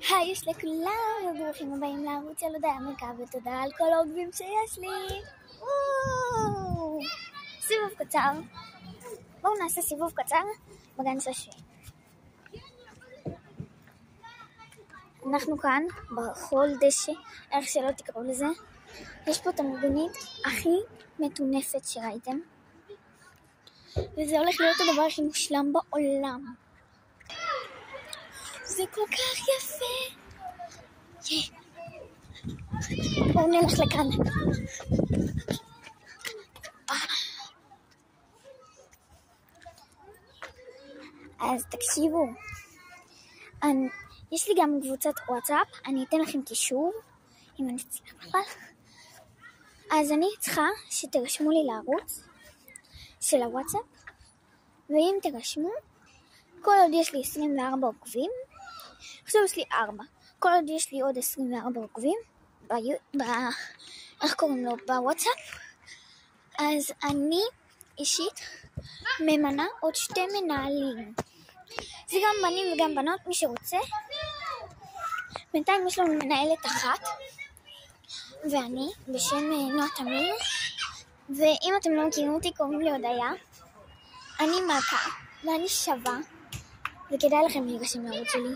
היי, יש לכולם, וברוכים הבאים לערוץ ילודה עמיקה, ותודה על כל העוקבים שיש לי. סיבוב קצר. בואו נעשה סיבוב קצר בגן שעשועים. אנחנו כאן ברחוב דשא, איך שלא תקראו לזה. יש פה את המוגנית הכי מטונפת שראיתם, וזה הולך להיות הדבר הכי מושלם בעולם. זה כל כך יפה. בואו נלך לכאן. אז תקשיבו, יש לי גם קבוצת וואטסאפ, אני אתן לכם קישור אם אני אצליח בכלל. אז אני צריכה שתרשמו לי לערוץ של הוואטסאפ, ואם תרשמו, כל עוד יש לי 24 עוקבים, עכשיו יש לי 4, כל עוד יש לי עוד 24 עוקבים איך קוראים לו? בוואטסאפ, אז אני אישית ממנה עוד 2 מנהלים. זה גם בנים וגם בנות, מי שרוצה. בינתיים יש לנו מנהלת אחת, ואני בשם נועה תמיר, ואם אתם לא מכירים אותי, קוראים לי הודיה. אני מלכה ואני שווה, וכדאי לכם להירשם לערוץ שלי.